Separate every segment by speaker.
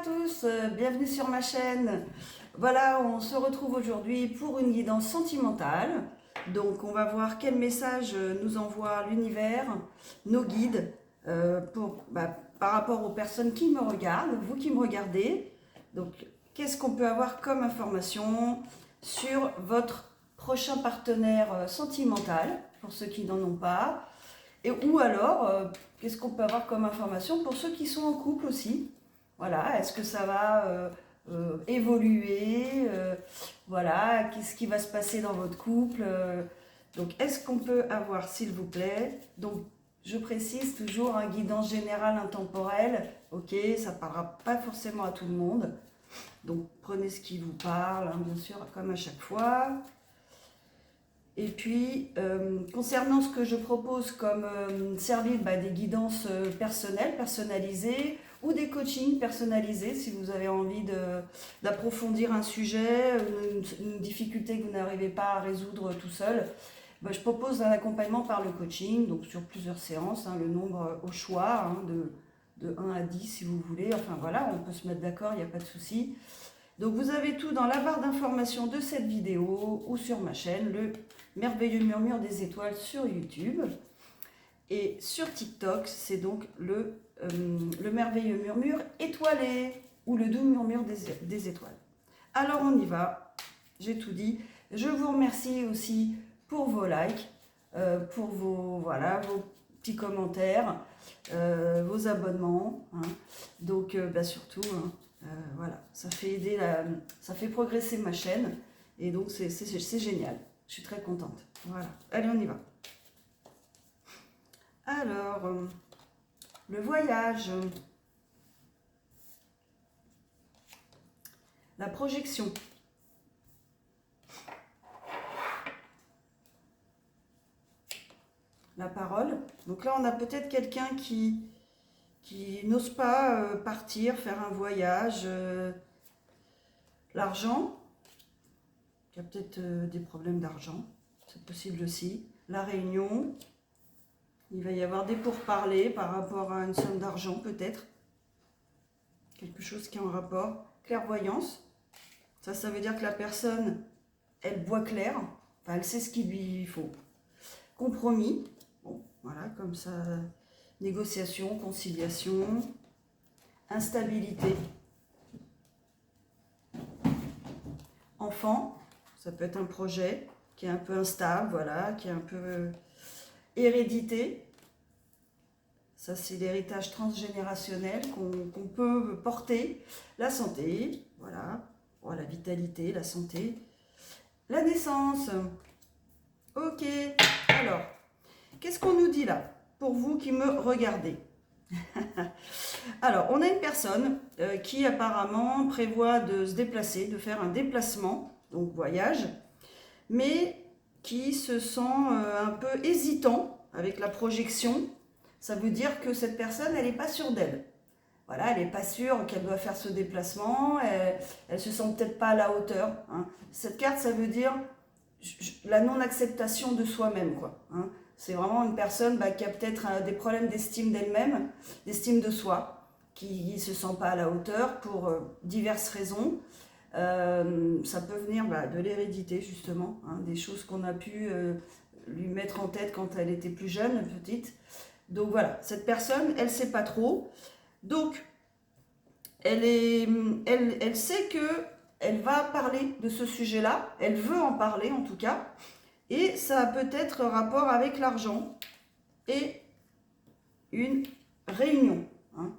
Speaker 1: tous, bienvenue sur ma chaîne. Voilà, on se retrouve aujourd'hui pour une guidance sentimentale. Donc on va voir quel message nous envoie l'univers, nos guides, par rapport aux personnes qui me regardent, vous qui me regardez. Donc qu'est-ce qu'on peut avoir comme information sur votre prochain partenaire sentimental, pour ceux qui n'en ont pas. Ou alors, qu'est-ce qu'on peut avoir comme information pour ceux qui sont en couple aussi. Voilà, est-ce que ça va évoluer, voilà, qu'est-ce qui va se passer dans votre couple, donc est-ce qu'on peut avoir, s'il vous plaît, donc je précise toujours un guidance générale intemporelle, ok, ça ne parlera pas forcément à tout le monde, donc prenez ce qui vous parle, hein, bien sûr, comme à chaque fois. Et puis, concernant ce que je propose comme service, des guidances personnelles, personnalisées, ou des coachings personnalisés, si vous avez envie d'approfondir un sujet, une difficulté que vous n'arrivez pas à résoudre tout seul, je propose un accompagnement par le coaching, donc sur plusieurs séances, hein, le nombre au choix, hein, de 1 à 10 si vous voulez, enfin voilà, on peut se mettre d'accord, il n'y a pas de souci. Donc vous avez tout dans la barre d'information de cette vidéo ou sur ma chaîne, le merveilleux murmure des étoiles sur YouTube. Et sur TikTok, c'est donc le merveilleux murmure étoilé ou le doux murmure des étoiles. Alors on y va, j'ai tout dit. Je vous remercie aussi pour vos likes, pour vos petits commentaires, vos abonnements. Hein. Donc surtout... voilà, ça fait progresser ma chaîne et donc c'est génial. Je suis très contente. Voilà, allez, on y va. Alors, le voyage, la projection, la parole. Donc là, on a peut-être quelqu'un qui n'ose pas partir, faire un voyage, l'argent, qui a peut-être des problèmes d'argent, c'est possible aussi, la réunion, il va y avoir des pourparlers par rapport à une somme d'argent peut-être, quelque chose qui est en rapport, clairvoyance, ça veut dire que la personne, elle voit clair, enfin elle sait ce qu'il lui faut, compromis, bon voilà, comme ça... Négociation, conciliation, instabilité. Enfant, ça peut être un projet qui est un peu instable, voilà, qui est un peu hérédité. Ça, c'est l'héritage transgénérationnel qu'on peut porter. La santé, voilà, oh, la vitalité, la santé. La naissance. Ok, alors, qu'est-ce qu'on nous dit là ? Pour vous qui me regardez. Alors, on a une personne qui apparemment prévoit de se déplacer, de faire un déplacement, donc voyage, mais qui se sent un peu hésitant avec la projection. Ça veut dire que cette personne, elle n'est pas sûre d'elle. Voilà, elle n'est pas sûre qu'elle doit faire ce déplacement, elle se sent peut-être pas à la hauteur. Hein. Cette carte, ça veut dire la non-acceptation de soi-même, quoi. Hein. C'est vraiment une personne qui a peut-être des problèmes d'estime d'elle-même, d'estime de soi, qui ne se sent pas à la hauteur pour diverses raisons. Ça peut venir de l'hérédité, justement, hein, des choses qu'on a pu lui mettre en tête quand elle était plus jeune, petite. Donc voilà, cette personne, elle ne sait pas trop. Donc, elle sait qu'elle va parler de ce sujet-là, elle veut en parler en tout cas. Et ça a peut-être rapport avec l'argent et une réunion. Hein.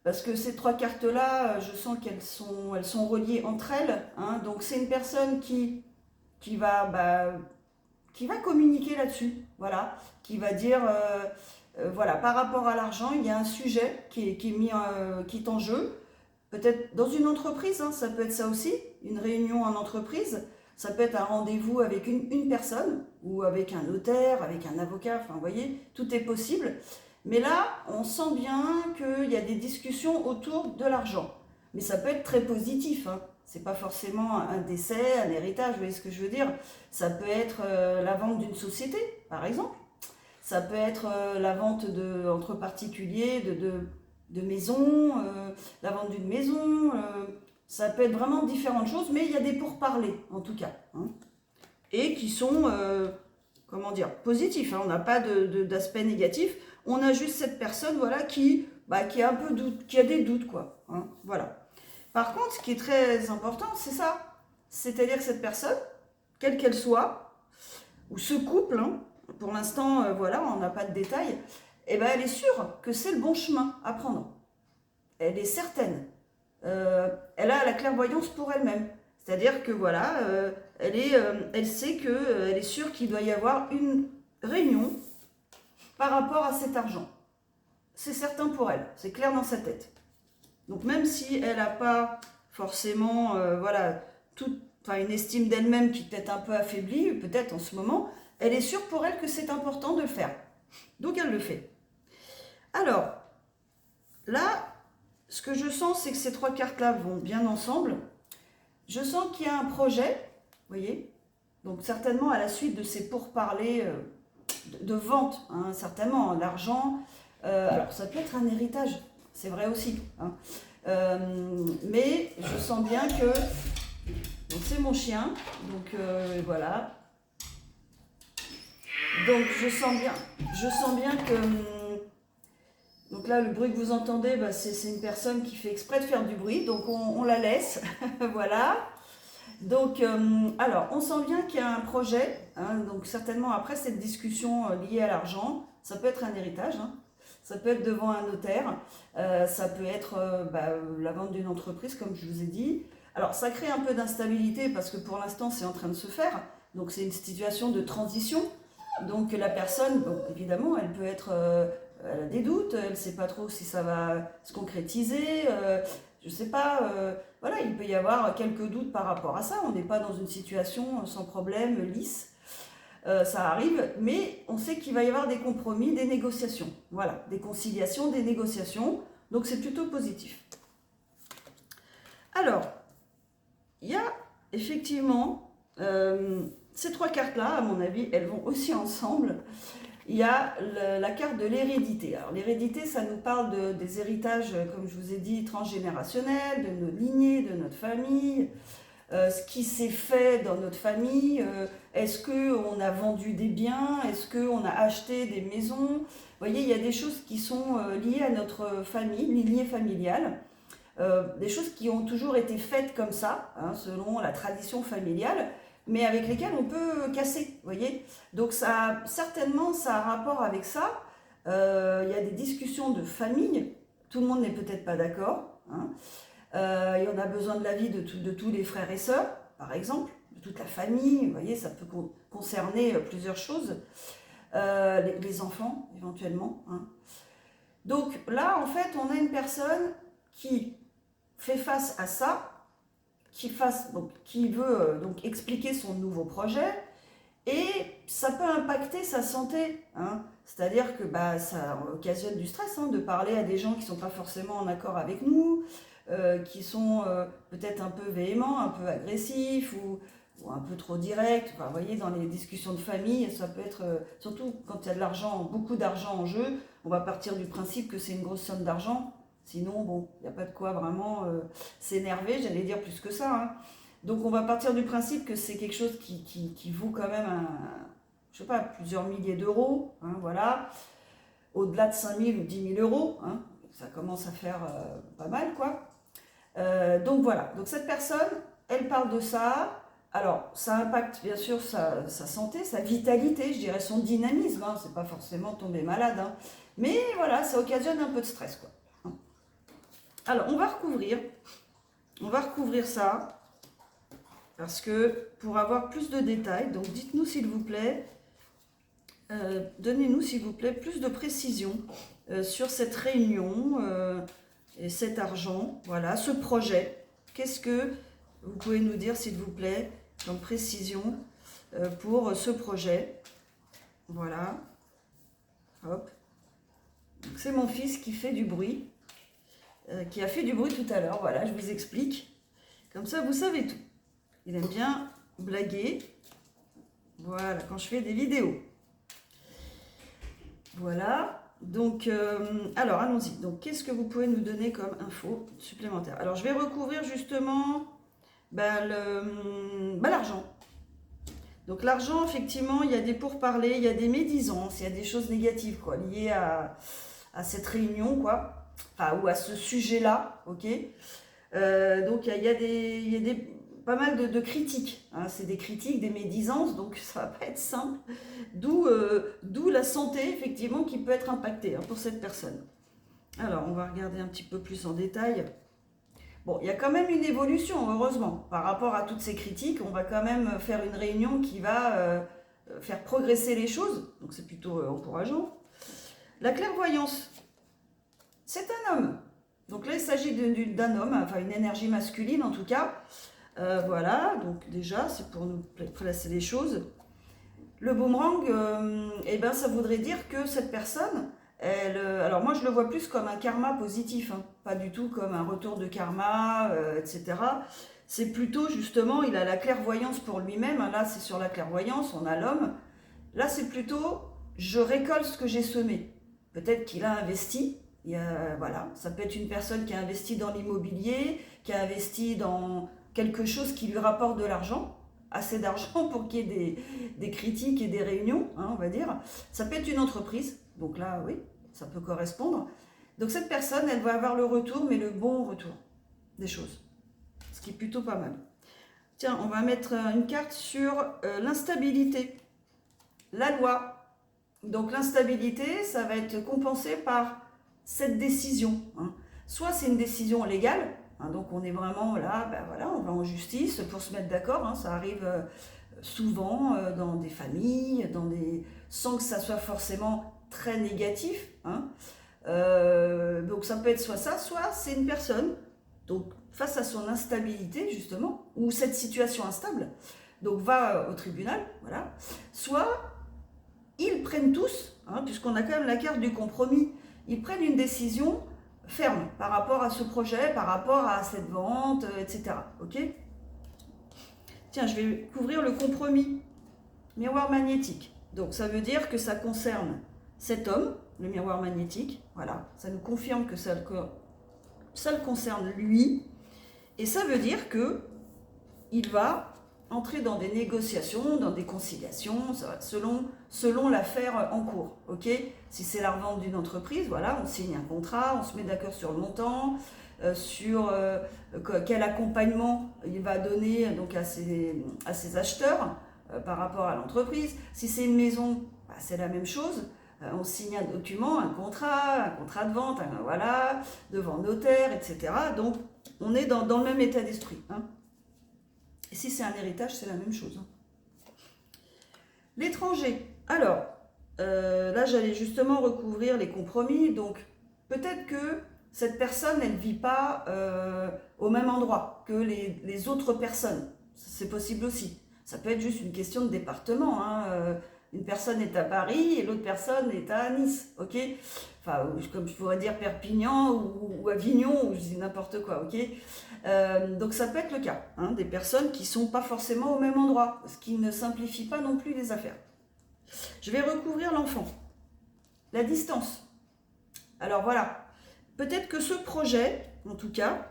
Speaker 1: Parce que ces trois cartes-là, je sens qu'elles sont reliées entre elles. Hein. Donc c'est une personne qui va communiquer là-dessus. Voilà. Qui va dire, voilà, par rapport à l'argent, il y a un sujet qui est en jeu. Peut-être dans une entreprise, hein, ça peut être ça aussi, une réunion en entreprise. Ça peut être un rendez-vous avec une personne, ou avec un notaire, avec un avocat, enfin vous voyez, tout est possible. Mais là, on sent bien qu'il y a des discussions autour de l'argent. Mais ça peut être très positif, hein. C'est pas forcément un décès, un héritage, vous voyez ce que je veux dire. Ça peut être la vente d'une société, par exemple. Ça peut être la vente entre particuliers de maison, la vente d'une maison, ça peut être vraiment différentes choses, mais il y a des pourparlers en tout cas, hein, et qui sont, comment dire, positifs, hein, on n'a pas d'aspect négatif, on a juste cette personne voilà, qui a un peu doute, qui a des doutes, quoi, hein, voilà. Par contre, ce qui est très important, c'est ça, c'est-à-dire que cette personne, quelle qu'elle soit, ou ce couple, hein, pour l'instant, voilà, on n'a pas de détails, eh ben, elle est sûre que c'est le bon chemin à prendre. Elle est certaine. Elle a la clairvoyance pour elle-même. C'est-à-dire que voilà, elle sait qu'elle est sûre qu'il doit y avoir une réunion par rapport à cet argent. C'est certain pour elle, c'est clair dans sa tête. Donc même si elle n'a pas forcément voilà, une estime d'elle-même qui est peut-être un peu affaiblie, peut-être en ce moment, elle est sûre pour elle que c'est important de le faire. Donc elle le fait. Alors, là, ce que je sens, c'est que ces trois cartes-là vont bien ensemble. Je sens qu'il y a un projet, vous voyez, donc certainement à la suite de ces pourparlers de vente, hein, certainement, l'argent. Alors, ça peut être un héritage, c'est vrai aussi. Hein. Mais je sens bien que... Donc, c'est mon chien, donc voilà. Donc, je sens bien que... Donc là, le bruit que vous entendez, c'est une personne qui fait exprès de faire du bruit, donc on la laisse, voilà. Donc, alors, on sent bien qu'il y a un projet, hein, donc certainement après cette discussion liée à l'argent, ça peut être un héritage, hein, ça peut être devant un notaire, ça peut être la vente d'une entreprise, comme je vous ai dit. Alors, ça crée un peu d'instabilité parce que pour l'instant, c'est en train de se faire, donc c'est une situation de transition. Donc la personne, bon, évidemment, elle peut être... elle a des doutes, elle ne sait pas trop si ça va se concrétiser, je ne sais pas, voilà, il peut y avoir quelques doutes par rapport à ça, on n'est pas dans une situation sans problème, lisse, ça arrive, mais on sait qu'il va y avoir des compromis, des négociations, voilà, des conciliations, des négociations, donc c'est plutôt positif. Alors, il y a effectivement ces trois cartes-là, à mon avis, elles vont aussi ensemble. Il y a la carte de l'hérédité. Alors l'hérédité, ça nous parle des héritages, comme je vous ai dit, transgénérationnels, de nos lignées, de notre famille, ce qui s'est fait dans notre famille, est-ce qu'on a vendu des biens, est-ce qu'on a acheté des maisons. Vous voyez, il y a des choses qui sont liées à notre famille, lignée familiale, des choses qui ont toujours été faites comme ça, hein, selon la tradition familiale, mais avec lesquelles on peut casser, vous voyez. Donc certainement, ça a rapport avec ça. Il y a des discussions de famille, tout le monde n'est peut-être pas d'accord, hein. Et on a besoin de l'avis de tous les frères et sœurs, par exemple, de toute la famille, vous voyez, ça peut concerner plusieurs choses, les enfants, éventuellement, hein. Donc là, en fait, on a une personne qui fait face à ça, qui veut donc expliquer son nouveau projet, et ça peut impacter sa santé, hein. C'est-à-dire que ça occasionne du stress, hein, de parler à des gens qui ne sont pas forcément en accord avec nous, qui sont peut-être un peu véhéments, un peu agressifs ou un peu trop directs. Enfin, vous voyez, dans les discussions de famille, ça peut être, surtout quand il y a de l'argent, beaucoup d'argent en jeu, on va partir du principe que c'est une grosse somme d'argent. Sinon, bon, il n'y a pas de quoi vraiment s'énerver, j'allais dire plus que ça, hein. Donc on va partir du principe que c'est quelque chose qui vaut quand même, je sais pas, plusieurs milliers d'euros, hein, voilà. Au-delà de 5 000 ou 10 000 euros, hein, ça commence à faire pas mal, quoi. Donc voilà, donc cette personne, elle parle de ça. Alors, ça impacte bien sûr sa santé, sa vitalité, je dirais son dynamisme, hein, c'est pas forcément tomber malade, hein. Mais voilà, ça occasionne un peu de stress, quoi. Alors, on va recouvrir ça, parce que pour avoir plus de détails, donc dites-nous s'il vous plaît, donnez-nous s'il vous plaît plus de précision sur cette réunion et cet argent, voilà, ce projet. Qu'est-ce que vous pouvez nous dire s'il vous plaît, comme précision pour ce projet? Voilà, hop. C'est mon fils qui fait du bruit. Qui a fait du bruit tout à l'heure, voilà, je vous explique. Comme ça, vous savez tout. Il aime bien blaguer. Voilà, quand je fais des vidéos. Voilà, Donc, alors, allons-y. Donc, qu'est-ce que vous pouvez nous donner comme info supplémentaire? Alors, je vais recouvrir justement l'argent. Donc, l'argent, effectivement, il y a des pourparlers, il y a des médisances, il y a des choses négatives, quoi, liées à cette réunion, quoi, enfin, ou à ce sujet-là, ok? Donc, il y a pas mal de critiques, hein. C'est des critiques, des médisances, donc ça va pas être simple. D'où la santé, effectivement, qui peut être impactée, hein, pour cette personne. Alors, on va regarder un petit peu plus en détail. Bon, il y a quand même une évolution, heureusement. Par rapport à toutes ces critiques, on va quand même faire une réunion qui va faire progresser les choses. Donc, c'est plutôt encourageant. La clairvoyance, c'est un homme. Donc là, il s'agit d'un homme, enfin une énergie masculine en tout cas. Voilà, donc déjà, c'est pour nous placer les choses. Le boomerang, eh ben, ça voudrait dire que cette personne, alors moi je le vois plus comme un karma positif, hein, pas du tout comme un retour de karma, etc. C'est plutôt justement, il a la clairvoyance pour lui-même, hein. Là c'est sur la clairvoyance, on a l'homme. Là c'est plutôt, je récolte ce que j'ai semé. Peut-être qu'il a investi, voilà, ça peut être une personne qui a investi dans l'immobilier, qui a investi dans quelque chose qui lui rapporte de l'argent, assez d'argent pour qu'il y ait des critiques et des réunions, hein, on va dire. Ça peut être une entreprise, donc là, oui, ça peut correspondre. Donc cette personne, elle va avoir le retour, mais le bon retour des choses, ce qui est plutôt pas mal. Tiens, on va mettre une carte sur l'instabilité, la loi. Donc l'instabilité, ça va être compensé par cette décision, hein. Soit c'est une décision légale, hein, donc on est vraiment là, ben voilà, on va en justice pour se mettre d'accord, hein, ça arrive souvent dans des familles, sans que ça soit forcément très négatif, hein. Donc ça peut être soit ça, soit c'est une personne, donc face à son instabilité justement, ou cette situation instable, donc va au tribunal, voilà. Soit ils prennent tous, hein, puisqu'on a quand même la carte du compromis, ils prennent une décision ferme par rapport à ce projet, par rapport à cette vente, etc. Ok? Tiens, je vais couvrir le compromis. Miroir magnétique. Donc ça veut dire que ça concerne cet homme, le miroir magnétique. Voilà, ça nous confirme que ça le concerne lui. Et ça veut dire que il va entrer dans des négociations, dans des conciliations, selon l'affaire en cours. Ok? Si c'est la revente d'une entreprise, voilà, on signe un contrat, on se met d'accord sur le montant, sur quel accompagnement il va donner donc à ses acheteurs par rapport à l'entreprise. Si c'est une maison, bah, c'est la même chose. On signe un document, un contrat de vente, voilà, devant notaire, etc. Donc on est dans le même état d'esprit, hein. Et si c'est un héritage, c'est la même chose. L'étranger. Alors, là, j'allais justement recouvrir les compromis. Donc, peut-être que cette personne, elle ne vit pas au même endroit que les autres personnes. C'est possible aussi. Ça peut être juste une question de département, hein. Une personne est à Paris et l'autre personne est à Nice, ok? Enfin, comme je pourrais dire Perpignan ou Avignon, ou je dis n'importe quoi, ok? Donc ça peut être le cas, hein, des personnes qui ne sont pas forcément au même endroit, ce qui ne simplifie pas non plus les affaires. Je vais recouvrir l'enfant. La distance. Alors voilà, peut-être que ce projet, en tout cas,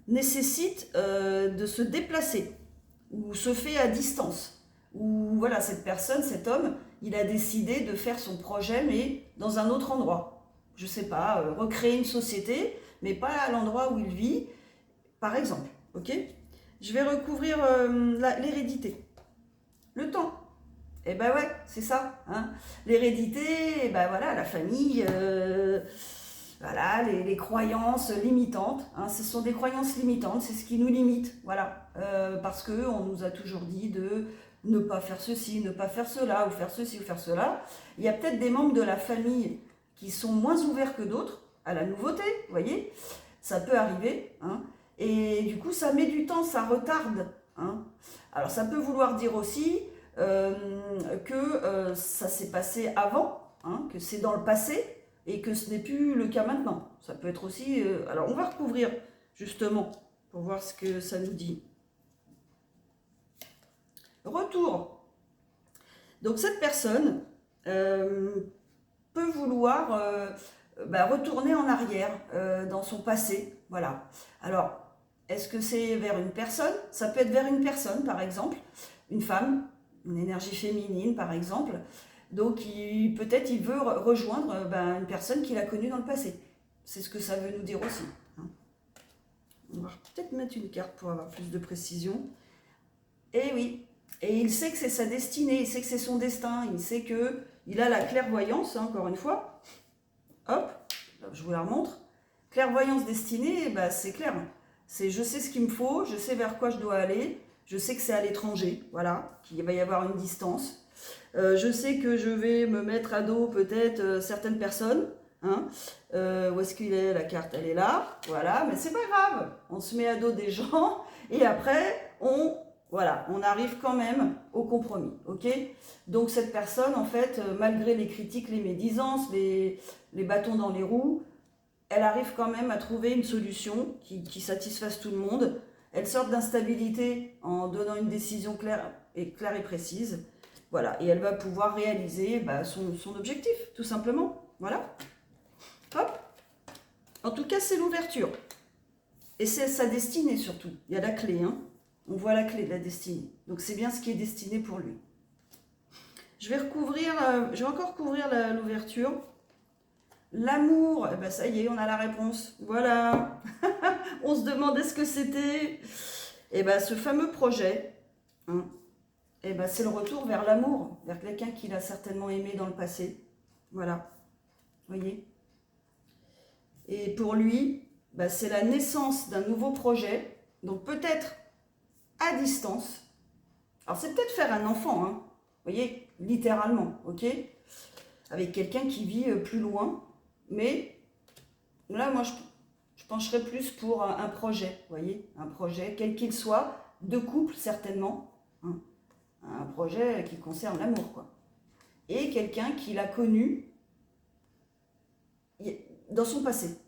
Speaker 1: nécessite de se déplacer, ou se fait à distance. Ou voilà, cette personne, cet homme, il a décidé de faire son projet, mais dans un autre endroit. Je ne sais pas, recréer une société, mais pas à l'endroit où il vit, par exemple. Ok? Je vais recouvrir l'hérédité. Le temps. Et ben ouais, c'est ça, hein. L'hérédité, ben voilà, la famille, voilà, les croyances limitantes, hein, ce sont des croyances limitantes, c'est ce qui nous limite, voilà, parce qu'on nous a toujours dit de ne pas faire ceci, ne pas faire cela, ou faire ceci, ou faire cela. Il y a peut-être des membres de la famille qui sont moins ouverts que d'autres à la nouveauté, vous voyez, ça peut arriver, hein, et du coup ça met du temps, ça retarde, hein. Alors ça peut vouloir dire aussi que ça s'est passé avant, hein, que c'est dans le passé, et que ce n'est plus le cas maintenant. Ça peut être aussi... alors on va recouvrir justement pour voir ce que ça nous dit. Retour. Donc cette personne, peut vouloir retourner en arrière dans son passé. Voilà. Alors, est-ce que c'est vers une personne? Ça peut être vers une personne, par exemple, une femme, une énergie féminine, par exemple. Donc, peut-être il veut rejoindre une personne qu'il a connue dans le passé. C'est ce que ça veut nous dire aussi. Hein. On va peut-être mettre une carte pour avoir plus de précision. Et oui, et il sait que c'est sa destinée, il sait que c'est son destin, il sait qu'il a la clairvoyance, hein, encore une fois. Hop, je vous la remontre. Clairvoyance destinée, c'est clair. C'est je sais ce qu'il me faut, je sais vers quoi je dois aller, je sais que c'est à l'étranger, voilà, qu'il va y avoir une distance. Je sais que je vais me mettre à dos peut-être certaines personnes. Hein. Où est-ce qu'il est? La carte, elle est là, voilà, mais c'est pas grave. On se met à dos des gens et après, on arrive quand même au compromis, ok? Donc cette personne, en fait, malgré les critiques, les médisances, les bâtons dans les roues, elle arrive quand même à trouver une solution qui satisfasse tout le monde. Elle sort d'instabilité en donnant une décision claire et précise. Voilà, et elle va pouvoir réaliser son objectif, tout simplement. Voilà. Hop. En tout cas, c'est l'ouverture. Et c'est sa destinée surtout. Il y a la clé, hein. On voit la clé de la destinée. Donc c'est bien ce qui est destiné pour lui. Je vais encore couvrir l'ouverture. L'amour, ça y est, on a la réponse. Voilà. On se demandait ce que c'était. Ce fameux projet, hein, c'est le retour vers l'amour, vers quelqu'un qu'il a certainement aimé dans le passé. Voilà. Vous voyez? Et pour lui, c'est la naissance d'un nouveau projet. Donc peut-être à distance. Alors c'est peut-être faire un enfant, hein. Vous voyez, littéralement, ok? Avec quelqu'un qui vit plus loin. Mais là, moi, je pencherais plus pour un projet, vous voyez? Un projet, quel qu'il soit, de couple certainement. Hein. Un projet qui concerne l'amour, quoi. Et quelqu'un qu'il a connu dans son passé.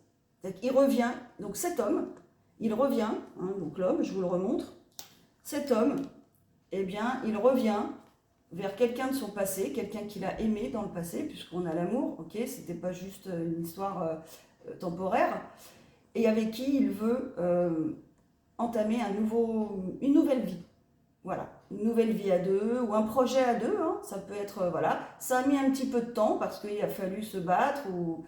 Speaker 1: Il revient, donc cet homme, il revient, hein, donc l'homme, je vous le remontre, cet homme, il revient vers quelqu'un de son passé, quelqu'un qu'il a aimé dans le passé, puisqu'on a l'amour, ok, c'était pas juste une histoire temporaire, et avec qui il veut entamer une nouvelle vie. Voilà, une nouvelle vie à deux, ou un projet à deux, hein, ça peut être, voilà, ça a mis un petit peu de temps, parce qu'il a fallu se battre, ou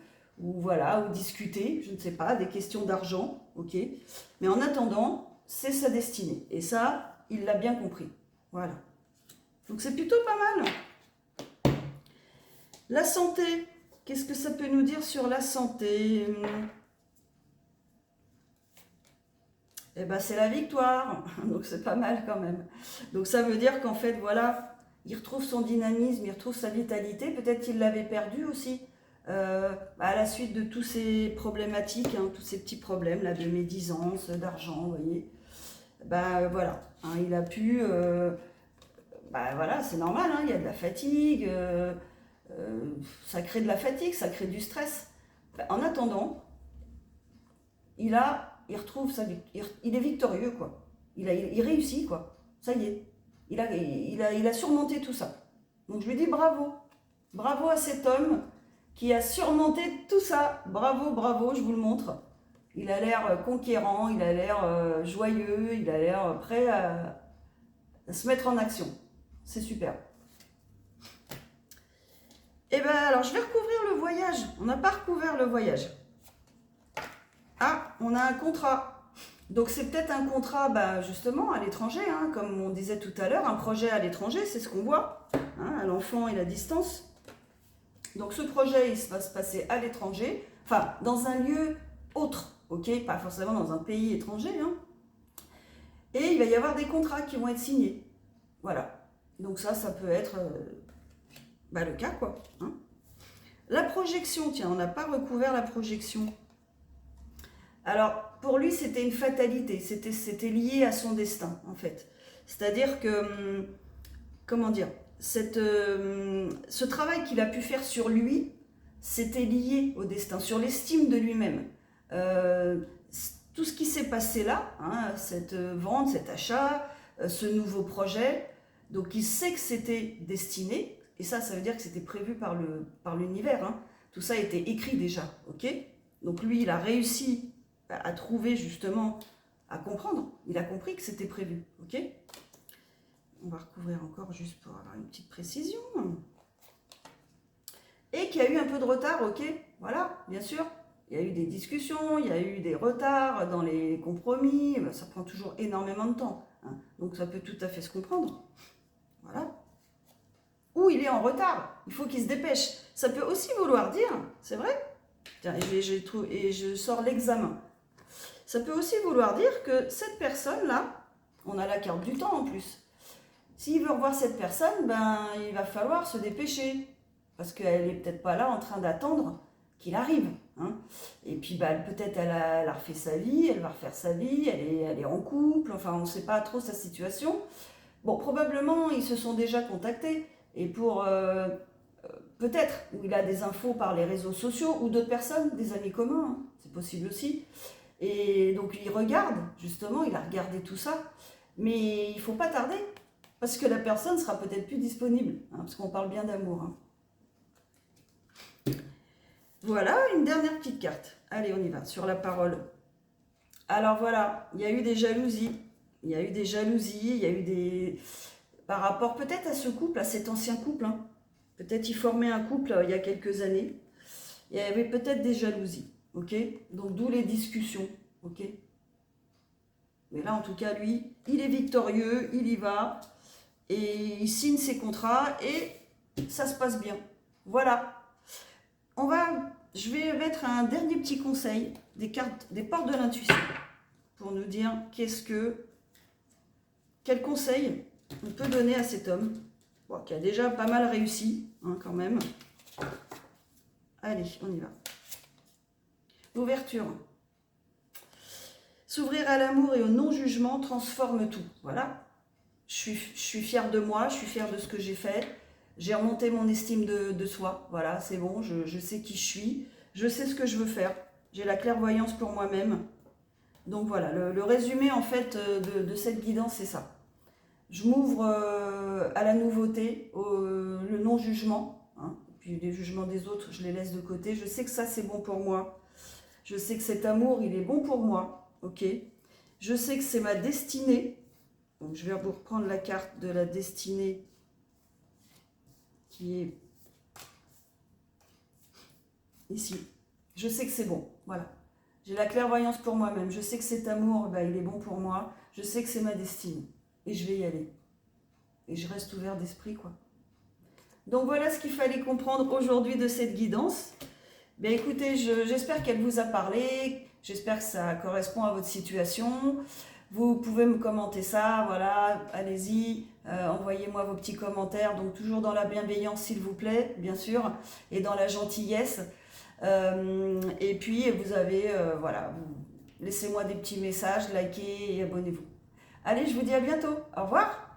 Speaker 1: discuter, je ne sais pas, des questions d'argent, ok, mais en attendant, c'est sa destinée, et ça, il l'a bien compris, voilà. Donc c'est plutôt pas mal. La santé, qu'est-ce que ça peut nous dire sur la santé? C'est la victoire, donc c'est pas mal quand même. Donc ça veut dire qu'en fait, voilà, il retrouve son dynamisme, il retrouve sa vitalité, peut-être qu'il l'avait perdu aussi, à la suite de tous ces problématiques, hein, tous ces petits problèmes là, de médisance, d'argent, vous voyez. Voilà, hein, il a pu... voilà, c'est normal, hein, il y a de la fatigue, ça crée de la fatigue, ça crée du stress. En attendant, il retrouve il est victorieux, quoi. Il réussit, quoi. Ça y est, il a surmonté tout ça. Donc je lui dis bravo, bravo à cet homme qui a surmonté tout ça. Bravo, bravo, je vous le montre. Il a l'air conquérant, il a l'air joyeux, il a l'air prêt à se mettre en action. C'est super. Alors je vais recouvrir le voyage. On n'a pas recouvert le voyage. Ah, on a un contrat. Donc c'est peut-être un contrat, justement, à l'étranger, hein, comme on disait tout à l'heure, un projet à l'étranger, c'est ce qu'on voit, hein, à l'enfant et la distance. Donc ce projet, il va se passer à l'étranger, enfin, dans un lieu autre, ok, pas forcément dans un pays étranger, hein. Et il va y avoir des contrats qui vont être signés. Voilà. Donc ça peut être le cas, quoi. Hein. La projection, tiens, on n'a pas recouvert la projection. Alors, pour lui, c'était une fatalité, c'était lié à son destin, en fait. C'est-à-dire que, comment dire, ce travail qu'il a pu faire sur lui, c'était lié au destin, sur l'estime de lui-même. Tout ce qui s'est passé là, hein, cette vente, cet achat, ce nouveau projet, donc il sait que c'était destiné, et ça veut dire que c'était prévu par l'univers, hein. Tout ça était écrit déjà, ok? Donc lui, il a réussi à trouver justement, à comprendre. Il a compris que c'était prévu, ok? On va recouvrir encore juste pour avoir une petite précision. Et qu'il y a eu un peu de retard, ok? Voilà, bien sûr. Il y a eu des discussions, il y a eu des retards dans les compromis. Ça prend toujours énormément de temps, hein. Donc ça peut tout à fait se comprendre. Voilà. Ou il est en retard, il faut qu'il se dépêche. Ça peut aussi vouloir dire, c'est vrai? Tiens, et je sors l'examen. Ça peut aussi vouloir dire que cette personne-là, on a la carte du temps en plus. S'il veut revoir cette personne, ben, il va falloir se dépêcher. Parce qu'elle n'est peut-être pas là en train d'attendre qu'il arrive, hein. Et puis bah, peut-être elle a refait sa vie, elle va refaire sa vie, elle est en couple, enfin on ne sait pas trop sa situation. Bon, probablement ils se sont déjà contactés. Et pour peut-être, où il a des infos par les réseaux sociaux ou d'autres personnes, des amis communs, hein, c'est possible aussi. Et donc il regarde, justement, il a regardé tout ça. Mais il ne faut pas tarder, parce que la personne sera peut-être plus disponible, hein, parce qu'on parle bien d'amour, hein. Voilà, une dernière petite carte. Allez, on y va, sur la parole. Alors voilà, il y a eu des jalousies. Il y a eu des jalousies, il y a eu des... Par rapport peut-être à ce couple, à cet ancien couple, hein. Peut-être il formait un couple il y a quelques années. Il y avait peut-être des jalousies, ok? Donc d'où les discussions, ok? Mais là, en tout cas, lui, il est victorieux, il y va, et il signe ses contrats, et ça se passe bien. Voilà. Je vais mettre un dernier petit conseil, des cartes, des portes de l'intuition, pour nous dire quel conseil on peut donner à cet homme, bon, qui a déjà pas mal réussi, hein, quand même. Allez, on y va. L'ouverture. S'ouvrir à l'amour et au non-jugement transforme tout. Voilà. Je suis fière de moi, je suis fière de ce que j'ai fait. J'ai remonté mon estime de soi. Voilà, c'est bon, je sais qui je suis. Je sais ce que je veux faire. J'ai la clairvoyance pour moi-même. Donc voilà, le résumé en fait de cette guidance, c'est ça. Je m'ouvre à la nouveauté, le non-jugement, hein. Puis les jugements des autres, je les laisse de côté. Je sais que ça, c'est bon pour moi. Je sais que cet amour, il est bon pour moi. Ok. Je sais que c'est ma destinée. Donc, je vais vous reprendre la carte de la destinée qui est ici. Je sais que c'est bon. Voilà. J'ai la clairvoyance pour moi-même. Je sais que cet amour, bah, il est bon pour moi. Je sais que c'est ma destinée. Et je vais y aller. Et je reste ouvert d'esprit, quoi. Donc voilà ce qu'il fallait comprendre aujourd'hui de cette guidance. Bien écoutez, j'espère qu'elle vous a parlé. J'espère que ça correspond à votre situation. Vous pouvez me commenter ça, voilà, allez-y, envoyez-moi vos petits commentaires, donc toujours dans la bienveillance s'il vous plaît, bien sûr, et dans la gentillesse. Et puis vous avez, voilà, laissez-moi des petits messages, likez et abonnez-vous. Allez, je vous dis à bientôt, au revoir.